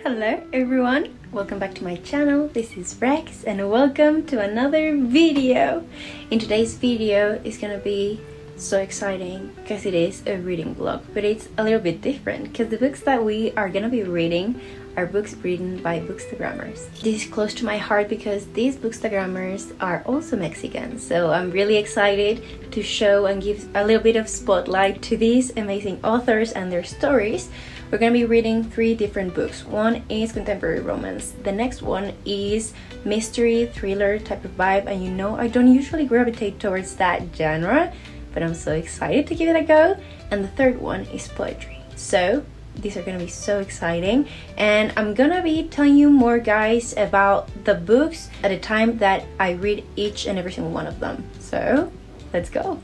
Hello everyone, welcome back to my channel. This is Rex and welcome to another video. In today's video is gonna be so exciting because it is a reading vlog, but it's a little bit different because the books that we are gonna be reading are books written by bookstagrammers. This is close to my heart because these bookstagrammers are also Mexican, so I'm really excited to show and give a little bit of spotlight to these amazing authors and their stories. We're gonna be reading 3 different books. One is contemporary romance, the next one is mystery, thriller type of vibe, and you know I don't usually gravitate towards that genre, but I'm so excited to give it a go. And the third one is poetry. So these are gonna be so exciting, and I'm gonna be telling you more, guys, about the books at a time that I read each and every single one of them. So let's go.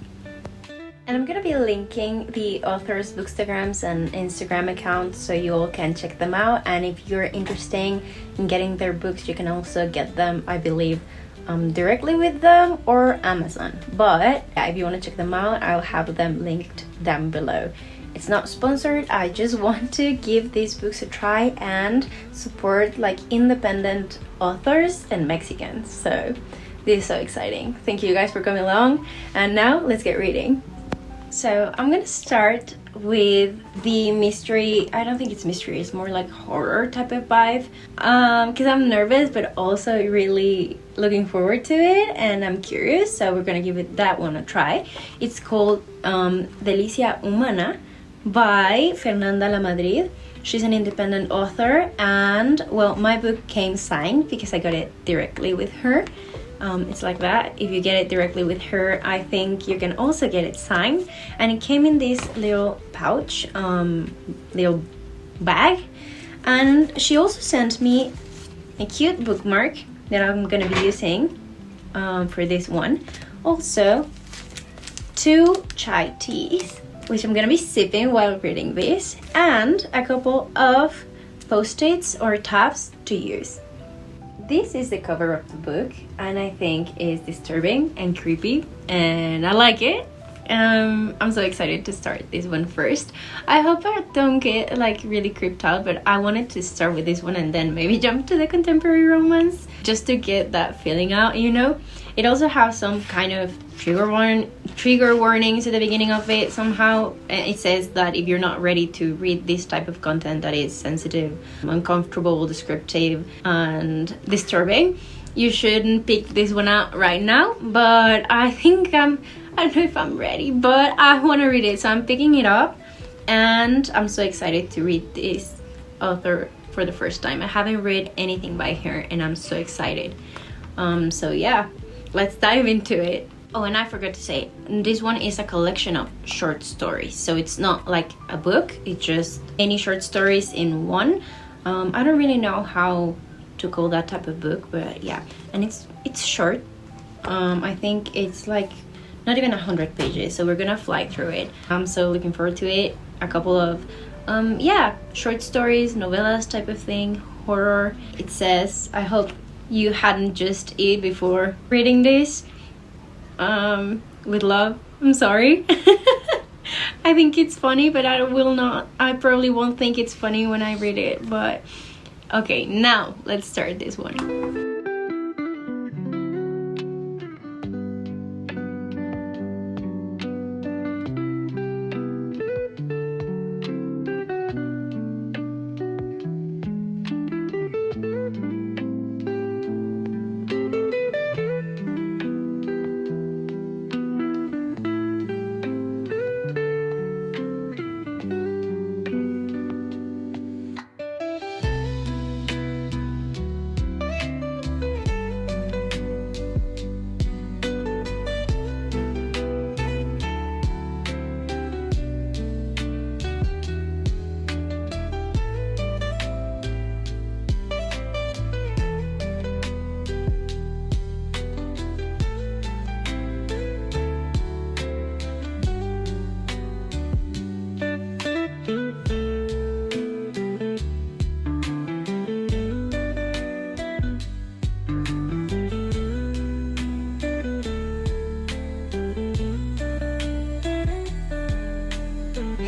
And I'm gonna be linking the authors' bookstagrams and Instagram accounts so you all can check them out. And if you're interested in getting their books, you can also get them, I believe, directly with them or Amazon. But yeah, if you want to check them out, I'll have them linked down below. It's not sponsored, I just want to give these books a try and support like independent authors and Mexicans. So this is so exciting. Thank you guys for coming along, and now let's get reading. So I'm gonna start with the mystery. I don't think it's mystery, it's more like horror type of vibe, because I'm nervous but also really looking forward to it and I'm curious, so we're gonna give that one a try. It's called Delicia, Humana by Fernanda Lamadrid. She's an independent author, and well, my book came signed because I got it directly with her. It's like that. If you get it directly with her, I think you can also get it signed. And it came in this little pouch, little bag. And she also sent me a cute bookmark that I'm gonna be using for this one. Also, 2 chai teas, which I'm gonna be sipping while reading this, and a couple of post-its or tabs to use. This is the cover of the book, and I think is disturbing and creepy, and I like it. I'm so excited to start this one first. I hope I don't get like really creeped out, but I wanted to start with this one and then maybe jump to the contemporary romance just to get that feeling out, you know. It also has some kind of trigger warnings at the beginning of it. Somehow it says that if you're not ready to read this type of content that is sensitive, uncomfortable, descriptive, and disturbing, you shouldn't pick this one out right now. But I think I don't know if I'm ready, but I want to read it, so I'm picking it up, and I'm so excited to read this author for the first time. I haven't read anything by her, and I'm so excited. So yeah, let's dive into it. Oh, and I forgot to say, this one is a collection of short stories, so it's not like a book, it's just any short stories in one. I don't really know how to call that type of book, but yeah, and it's short. I think it's like not even 100 pages, so we're gonna fly through it. I'm so looking forward to it. A couple of yeah, short stories, novellas type of thing, horror. It says, I hope you hadn't just eat before reading this. With love. I'm sorry. I think it's funny, but I probably won't think it's funny when I read it. But okay, now let's start this one.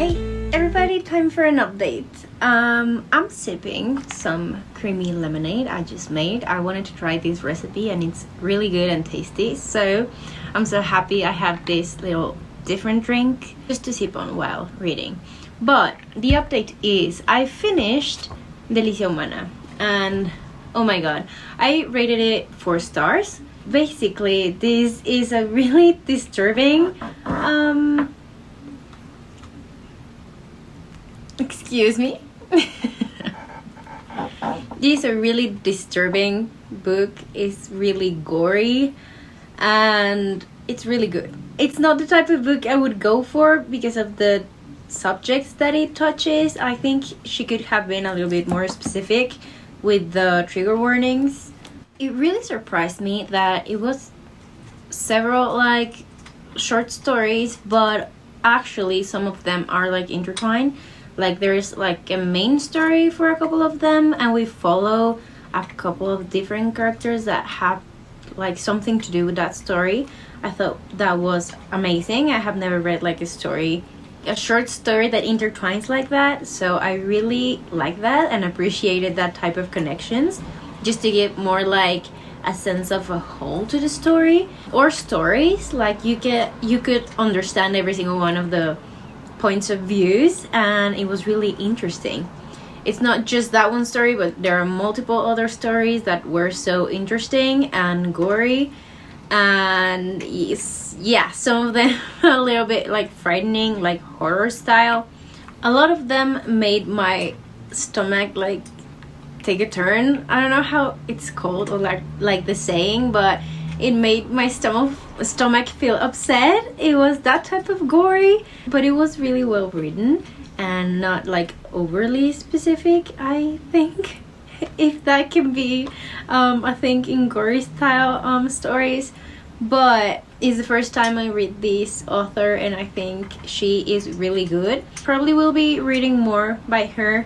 Hey everybody, time for an update. I'm sipping some creamy lemonade I just made. I wanted to try this recipe and it's really good and tasty, so I'm so happy I have this little different drink just to sip on while reading. But the update is I finished Delicia Humana, and oh my god, I rated it 4 stars. Basically, this is a really disturbing excuse me. This is a really disturbing book. It's really gory and it's really good. It's not the type of book I would go for because of the subjects that it touches. I think she could have been a little bit more specific with the trigger warnings. It really surprised me that it was several like short stories, but actually some of them are like intertwined. Like there's like a main story for a couple of them, and we follow a couple of different characters that have like something to do with that story. I thought that was amazing. I have never read like a short story that intertwines like that, so I really like that and appreciated that type of connections, just to give more like a sense of a whole to the story, or stories like you could understand every single one of the points of views, and it was really interesting. It's not just that one story, but there are multiple other stories that were so interesting and gory, and yeah, some of them a little bit like frightening, like horror style. A lot of them made my stomach like take a turn. I don't know how it's called, or like the saying, but it made my stomach feel upset. It was that type of gory, but it was really well written and not like overly specific, I think, if that can be I think in gory style stories. But it's the first time I read this author, and I think she is really good. Probably will be reading more by her.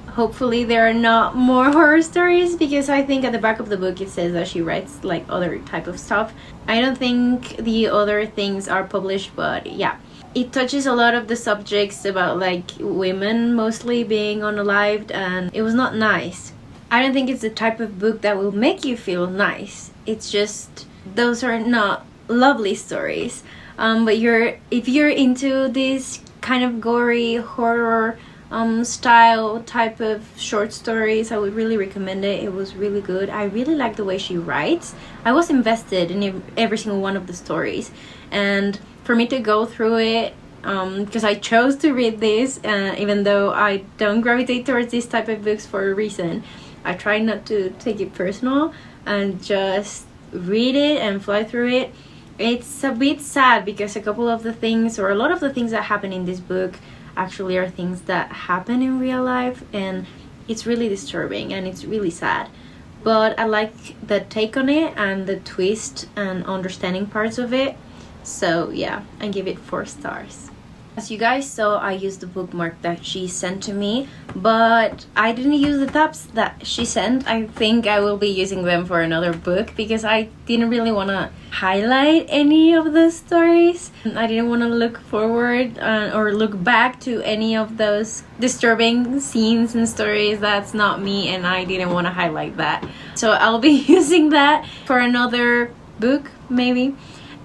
Hopefully there are not more horror stories, because I think at the back of the book it says that she writes like other type of stuff. I don't think the other things are published, but yeah, it touches a lot of the subjects about like women mostly being unalived, and it was not nice. I don't think it's the type of book that will make you feel nice. It's just those are not lovely stories. But if you're into this kind of gory horror style type of short stories, I would really recommend it. It was really good. I really like the way she writes. I was invested in every single one of the stories, and for me to go through it, because I chose to read this, even though I don't gravitate towards this type of books for a reason. I try not to take it personal and just read it and fly through it. It's a bit sad because a couple of the things, or a lot of the things that happen in this book, actually are things that happen in real life, and it's really disturbing and it's really sad. But I like the take on it and the twist and understanding parts of it. So yeah, I give it 4 stars. As you guys saw, I used the bookmark that she sent to me, but I didn't use the tabs that she sent. I think I will be using them for another book, because I didn't really want to highlight any of the stories. I didn't want to look forward or look back to any of those disturbing scenes and stories. That's not me, and I didn't want to highlight that. So I'll be using that for another book maybe.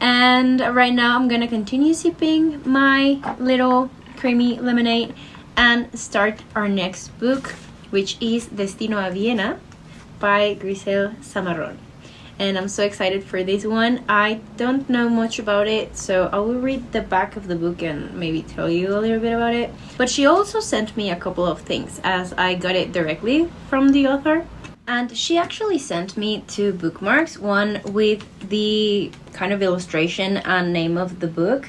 And right now I'm gonna continue sipping my little creamy lemonade and start our next book, which is Destino a Viena by Grisel Zamarrón. And I'm so excited for this one. I don't know much about it, so I will read the back of the book and maybe tell you a little bit about it. But she also sent me a couple of things, as I got it directly from the author. And she actually sent me 2 bookmarks, one with the kind of illustration and name of the book,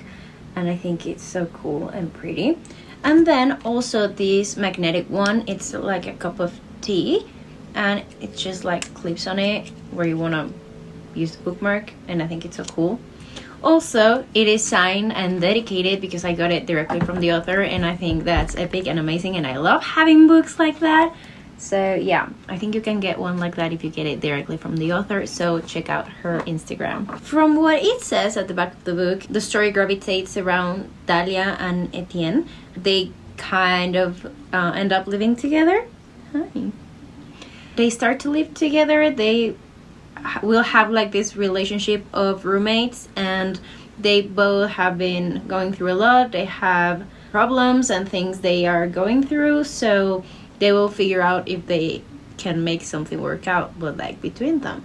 and I think it's so cool and pretty. And then also this magnetic one. It's like a cup of tea, and it just like clips on it where you want to use the bookmark, and I think it's so cool. Also, it is signed and dedicated because I got it directly from the author, and I think that's epic and amazing, and I love having books like that. So yeah, I think you can get one like that if you get it directly from the author, so check out her Instagram. From what it says at the back of the book, the story gravitates around Dalia and Etienne. They kind of end up living together. Hi. They start to live together. They will have like this relationship of roommates, and they both have been going through a lot. They have problems and things they are going through, so they will figure out if they can make something work out, but like between them.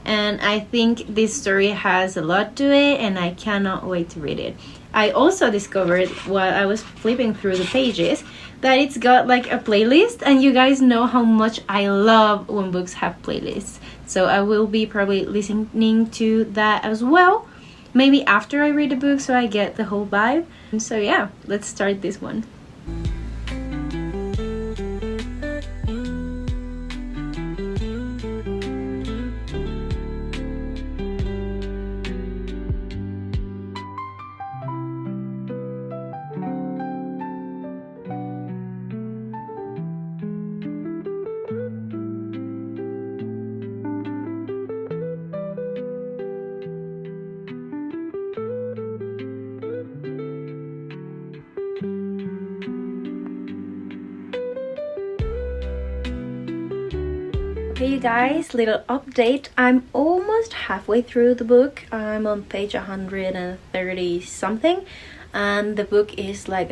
And I think this story has a lot to it, and I cannot wait to read it. I also discovered while I was flipping through the pages that it's got like a playlist, and you guys know how much I love when books have playlists. So I will be probably listening to that as well, maybe after I read the book, so I get the whole vibe. And so yeah, let's start this one. Okay, you guys, little update. I'm almost halfway through the book. I'm on page 130 something, and the book is like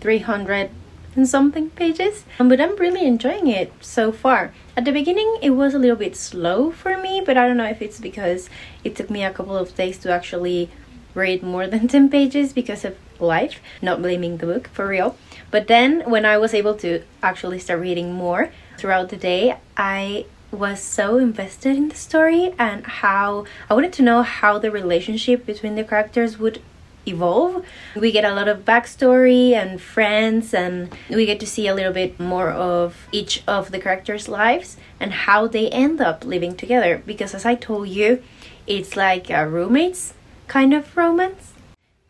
300 and something pages. But I'm really enjoying it so far. At the beginning, it was a little bit slow for me, but I don't know if it's because it took me a couple of days to actually read more than 10 pages because of life. Not blaming the book, for real. But then when I was able to actually start reading more throughout the day, I was so invested in the story, and how I wanted to know how the relationship between the characters would evolve. We get a lot of backstory and friends, and we get to see a little bit more of each of the characters' lives and how they end up living together, because as I told you, it's like a roommates kind of romance.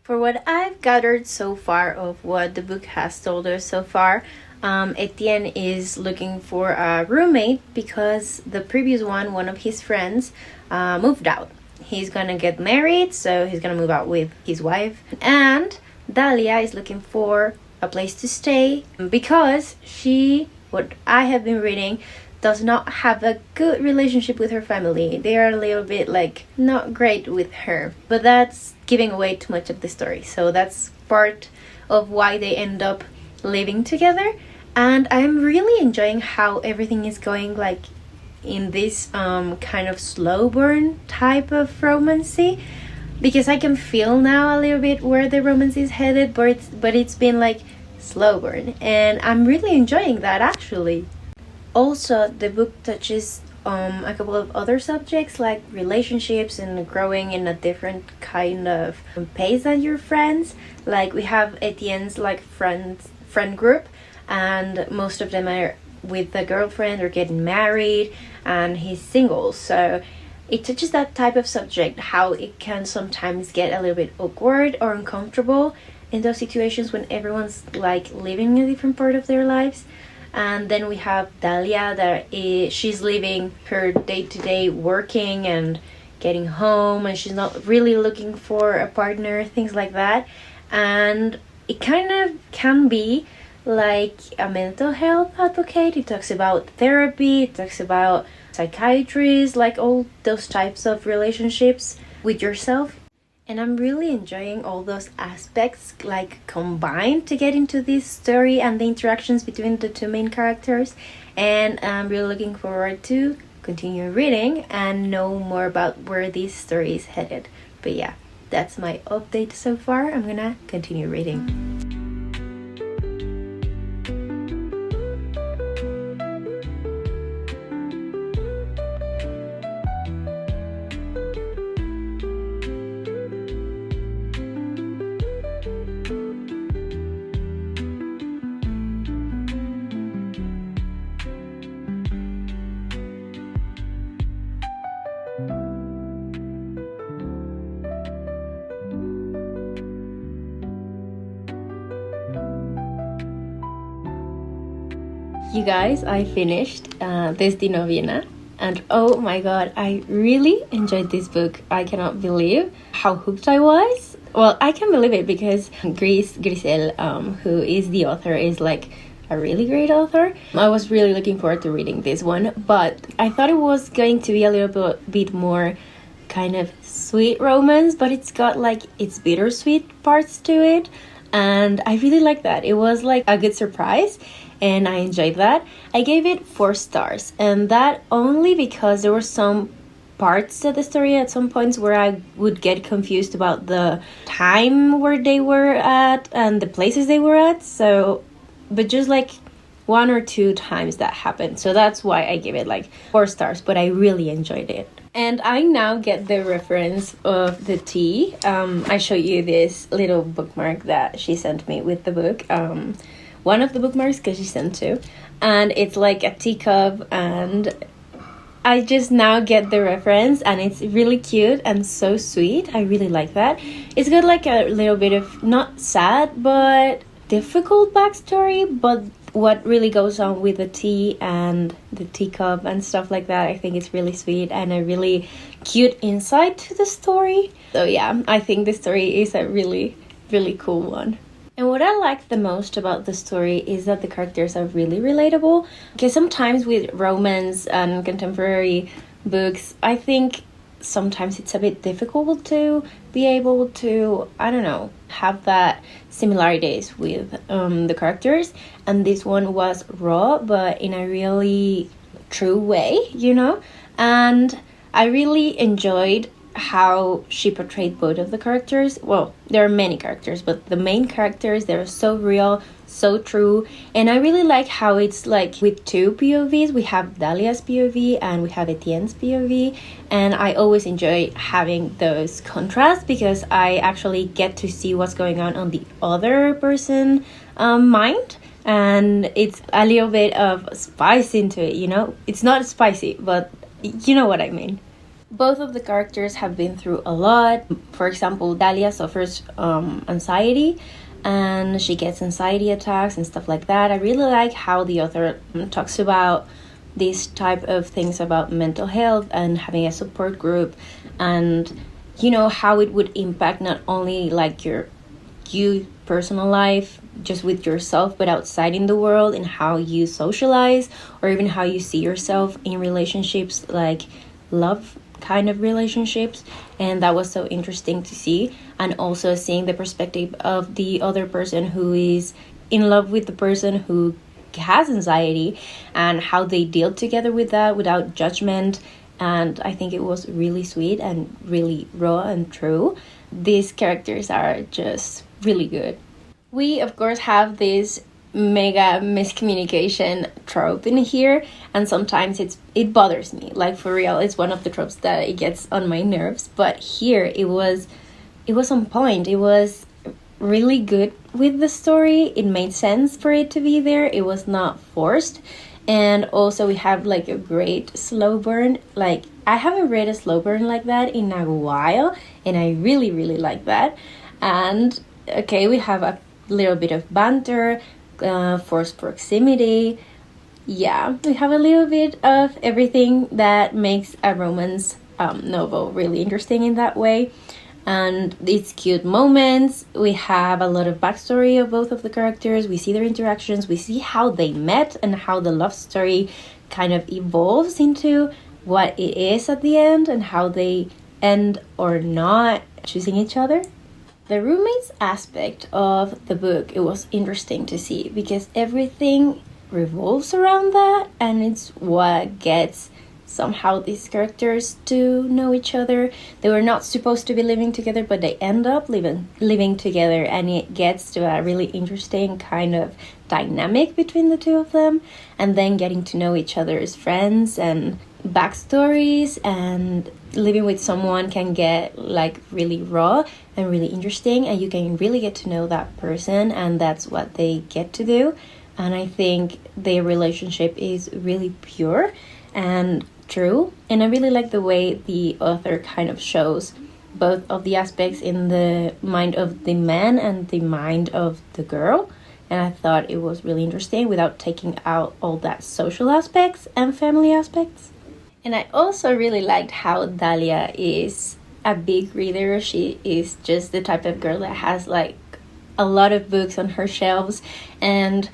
For what I've gathered so far of what the book has told us so far, Etienne is looking for a roommate because the previous one of his friends, moved out. He's gonna get married, so he's gonna move out with his wife. And Dalia is looking for a place to stay because she, what I have been reading, does not have a good relationship with her family. They are a little bit like not great with her, but that's giving away too much of the story. So that's part of why they end up living together. And I'm really enjoying how everything is going like in this kind of slow burn type of romancy, because I can feel now a little bit where the romance is headed, but it's been like slow burn, and I'm really enjoying that actually. Also, the book touches a couple of other subjects like relationships and growing in a different kind of pace than your friends. Like we have Etienne's like friend group, and most of them are with a girlfriend or getting married, and he's single. So it touches that type of subject, how it can sometimes get a little bit awkward or uncomfortable in those situations when everyone's like living a different part of their lives. And then we have Dalia, that she's living her day-to-day working and getting home, and she's not really looking for a partner, things like that. And it kind of can be like a mental health advocate. It talks about therapy, it talks about psychiatrists, like all those types of relationships with yourself. And I'm really enjoying all those aspects like combined to get into this story and the interactions between the two main characters. And I'm really looking forward to continue reading and know more about where this story is headed. But yeah, that's my update so far. I'm gonna continue reading. You guys, I finished Destino, Viena, and oh my god, I really enjoyed this book. I cannot believe how hooked I was well, I can believe it because Grisel, who is the author, is like a really great author. I was really looking forward to reading this one, but I thought it was going to be a little bit more kind of sweet romance, but it's got like its bittersweet parts to it, and I really like that. It was like a good surprise, and I enjoyed that. I gave it 4 stars, and that only because there were some parts of the story at some points where I would get confused about the time where they were at and the places they were at. So, but just like 1 or 2 times that happened. So that's why I give it like 4 stars, but I really enjoyed it. And I now get the reference of the tea. I show you this little bookmark that she sent me with the book. One of the bookmarks, because she sent 2. And it's like a teacup, and I just now get the reference, and it's really cute and so sweet. I really like that. It's got like a little bit of, not sad, but difficult backstory, but what really goes on with the tea and the teacup and stuff like that, I think it's really sweet and a really cute insight to the story. So yeah, I think the story is a really, really cool one. And what I like the most about the story is that the characters are really relatable. Because sometimes with romance and contemporary books, I think sometimes it's a bit difficult to be able to, I don't know, have that similarities with the characters. And this one was raw, but in a really true way, you know? And I really enjoyed how she portrayed both of the characters. Well, there are many characters, but the main characters, they're so real, so true. And I really like how it's like with 2 POVs. We have Dalia's POV and we have Etienne's POV, and I always enjoy having those contrasts because I actually get to see what's going on the other person mind, and it's a little bit of spice into it, you know? It's not spicy, but you know what I mean. Both of the characters have been through a lot. For example, Dalia suffers anxiety, and she gets anxiety attacks and stuff like that. I really like how the author talks about these type of things about mental health and having a support group, and you know how it would impact not only like your personal life just with yourself, but outside in the world, and how you socialize or even how you see yourself in relationships, like love kind of relationships. And that was so interesting to see, and also seeing the perspective of the other person who is in love with the person who has anxiety and how they deal together with that without judgment. And I think it was really sweet and really raw and true. These characters are just really good. We of course have this mega miscommunication trope in here, and sometimes it bothers me, like for real. It's one of the tropes that it gets on my nerves, but here it was on point. It was really good with the story. It made sense for it to be there. It was not forced. And also we have like a great slow burn. Like I haven't read a slow burn like that in a while, and I really like that. And okay, we have a little bit of banter, forced proximity. Yeah, we have a little bit of everything that makes a romance novel really interesting in that way. And these cute moments. We have a lot of backstory of both of the characters. We see their interactions. We see how they met and how the love story kind of evolves into what it is at the end, and how they end or not choosing each other. The roommates aspect of the book, it was interesting to see because everything revolves around that, and it's what gets somehow these characters to know each other. They were not supposed to be living together, but they end up living together, and it gets to a really interesting kind of dynamic between the 2 of them, and then getting to know each other as friends and backstories. And living with someone can get like really raw and really interesting, and you can really get to know that person, and that's what they get to do. And I think their relationship is really pure and true, and I really like the way the author kind of shows both of the aspects in the mind of the man and the mind of the girl. And I thought it was really interesting without taking out all that social aspects and family aspects. And I also really liked how Dalia is a big reader. She is just the type of girl that has like a lot of books on her shelves, and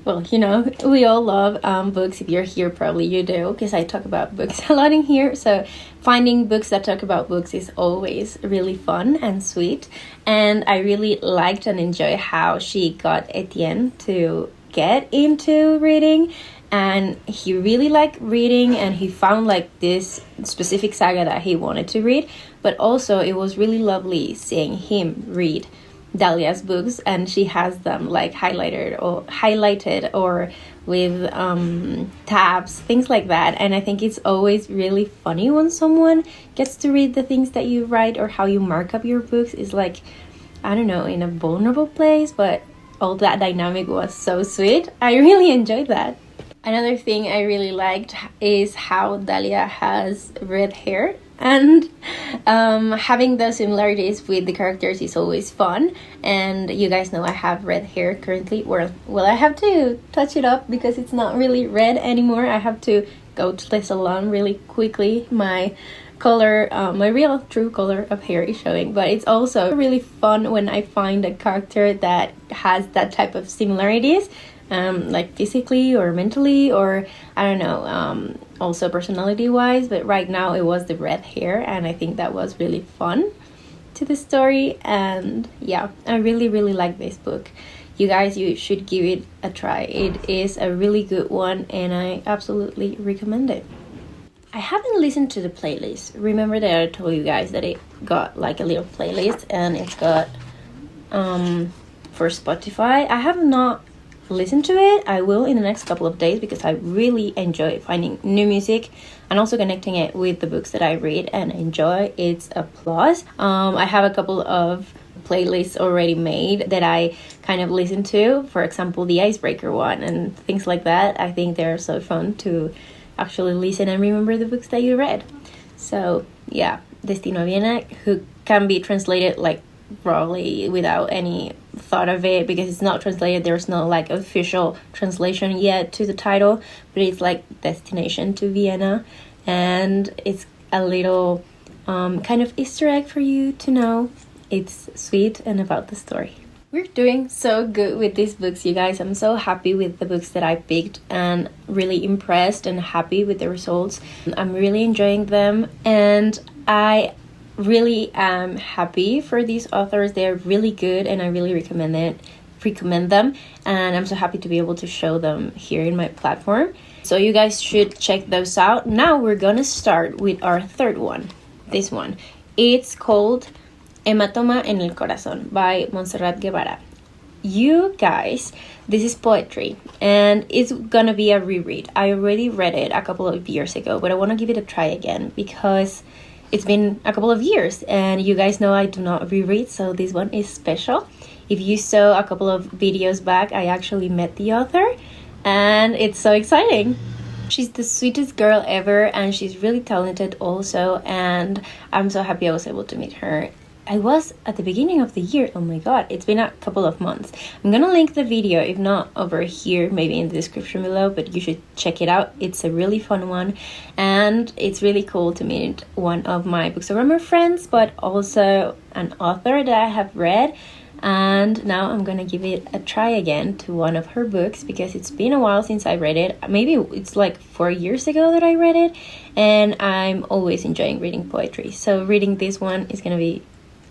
well, you know, we all love books. If you're here, probably you do, because I talk about books a lot in here. So finding books that talk about books is always really fun and sweet. And I really liked and enjoy how she got Etienne to get into reading. And he really liked reading, and he found like this specific saga that he wanted to read. But also it was really lovely seeing him read Dalia's books, and she has them like highlighted or with tabs, things like that. And I think it's always really funny when someone gets to read the things that you write, or how you mark up your books is like, I don't know, in a vulnerable place, but all that dynamic was so sweet. I really enjoyed that. Another thing I really liked is how Dalia has red hair, and having those similarities with the characters is always fun. And you guys know I have red hair currently. Well, I have to touch it up because it's not really red anymore. I have to go to the salon really quickly. My color, my real true color of hair is showing, but it's also really fun when I find a character that has that type of similarities, like physically or mentally, or I don't know, also personality wise. But right now it was the red hair, and I think that was really fun to the story. And yeah, I really like this book. You guys, you should give it a try. It is a really good one, and I absolutely recommend it. I haven't listened to the playlist. Remember that I told you guys that it got like a little playlist, and it's got for Spotify. I have not listened to it. I will in the next couple of days, because I really enjoy finding new music and also connecting it with the books that I read and enjoy. It's a plus. I have a couple of playlists already made that I kind of listen to, for example the icebreaker one and things like that. I think they're so fun to actually listen and remember the books that you read. So yeah, Destino, Viena, who can be translated like probably without any thought of it, because it's not translated. There's no like official translation yet to the title, but it's like Destination to Vienna, and it's a little kind of Easter egg for you to know. It's sweet and about the story. We're doing so good with these books, you guys. I'm so happy with the books that I picked, and really impressed and happy with the results. I'm really enjoying them, and I really am happy for these authors. They're really good, and I really recommend them, and I'm so happy to be able to show them here in my platform. So you guys should check those out. Now we're gonna start with our third one. This one, it's called Hematoma en el corazón by Monserrat Guevara. You guys, this is poetry, and it's gonna be a reread. I already read it a couple of years ago, but I want to give it a try again because it's been a couple of years, and you guys know I do not reread, so this one is special. If you saw a couple of videos back, I actually met the author, and it's so exciting. She's the sweetest girl ever, and she's really talented also, and I'm so happy I was able to meet her. I was at the beginning of the year. Oh my god, it's been a couple of months. I'm gonna link the video, if not over here, maybe in the description below, but you should check it out. It's a really fun one, and it's really cool to meet one of my bookstagrammer friends, but also an author that I have read. And now I'm gonna give it a try again to one of her books, because it's been a while since I read it. Maybe it's like 4 years ago that I read it, and I'm always enjoying reading poetry, so reading this one is gonna be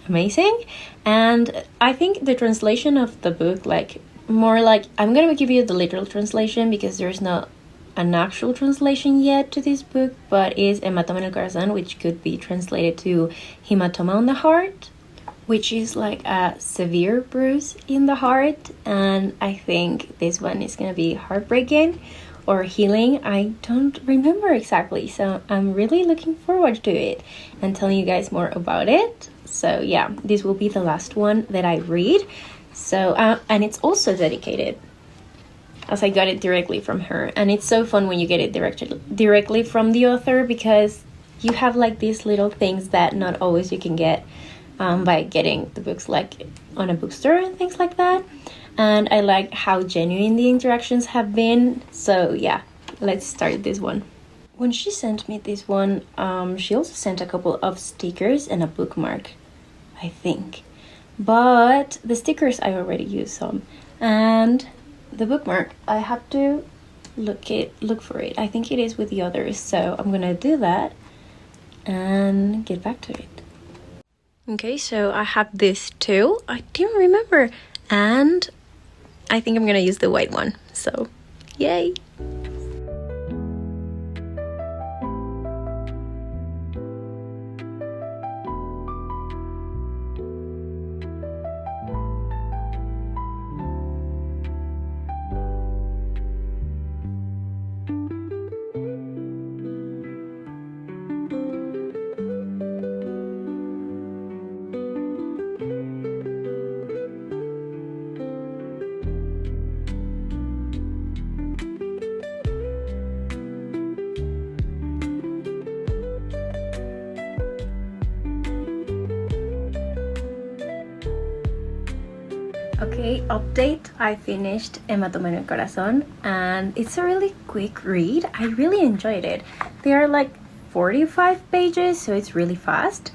amazing. And I think the translation of the book, like more like, I'm gonna give you the literal translation because there's not an actual translation yet to this book, but is Hematoma en el corazón, which could be translated to Hematoma on the heart, which is like a severe bruise in the heart. And I think this one is gonna be heartbreaking or healing. I don't remember exactly, so I'm really looking forward to it and telling you guys more about it. So yeah, this will be the last one that I read. So and it's also dedicated, as I got it directly from her, and it's so fun when you get it directly from the author, because you have like these little things that not always you can get by getting the books like on a bookstore and things like that. And I like how genuine the interactions have been. So yeah, let's start this one. When she sent me this one, she also sent a couple of stickers and a bookmark, I think. But the stickers I already used some, and the bookmark I have to look for it. I think it is with the others, so I'm gonna do that and get back to it. Okay, so I have this too. I didn't remember, and I think I'm gonna use the white one, so yay! Okay, update. I finished Hematoma corazón, and it's a really quick read. I really enjoyed it. They are like 45 pages, so it's really fast.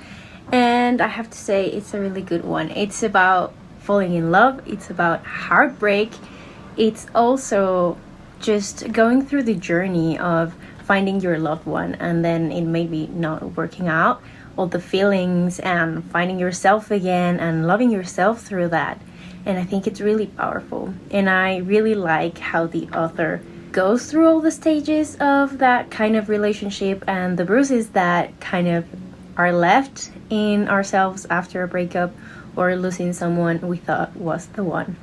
And I have to say, it's a really good one. It's about falling in love. It's about heartbreak. It's also just going through the journey of finding your loved one, and then it may be not working out. All the feelings and finding yourself again and loving yourself through that. And I think it's really powerful, and I really like how the author goes through all the stages of that kind of relationship and the bruises that kind of are left in ourselves after a breakup or losing someone we thought was the one.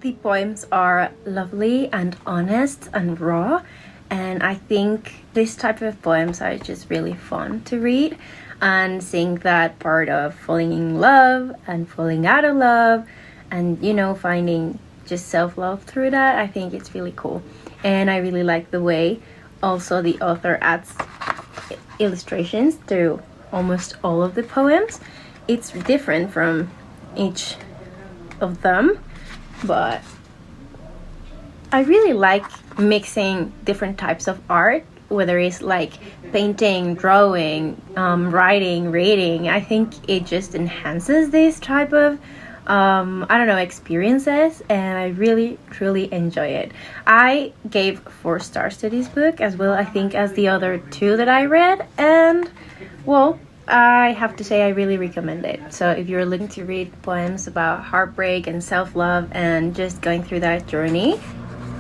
The poems are lovely and honest and raw, and I think this type of poems are just really fun to read, and seeing that part of falling in love and falling out of love and, you know, finding just self-love through that, I think it's really cool. And I really like the way also the author adds illustrations to almost all of the poems. It's different from each of them, but I really like mixing different types of art, whether it's like painting, drawing, writing, reading. I think it just enhances this type of I don't know, experiences, and I really truly enjoy it. I gave 4 stars to this book as well, I think, as the other 2 that I read, and well, I have to say I really recommend it. So if you're looking to read poems about heartbreak and self-love and just going through that journey,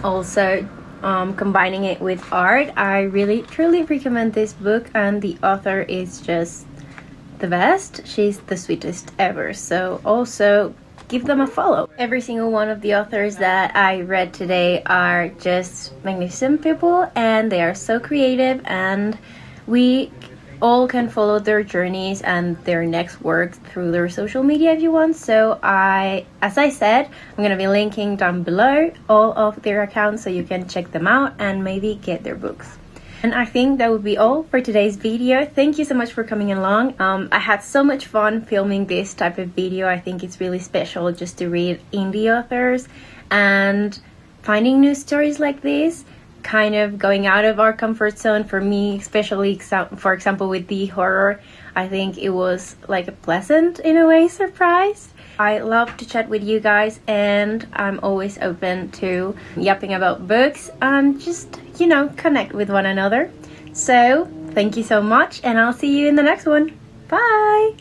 also combining it with art, I really truly recommend this book, and the author is just the best. She's the sweetest ever, so also give them a follow. Every single one of the authors that I read today are just magnificent people, and they are so creative, and we all can follow their journeys and their next work through their social media if you want. So as I said, I'm gonna be linking down below all of their accounts so you can check them out and maybe get their books. And I think that would be all for today's video. Thank you so much for coming along. I had so much fun filming this type of video. I think it's really special just to read indie authors and finding new stories like this, kind of going out of our comfort zone. For me, especially for example with the horror, I think it was like a pleasant, in a way, surprise. I love to chat with you guys, and I'm always open to yapping about books and just, you know, connect with one another. So thank you so much, and I'll see you in the next one. Bye!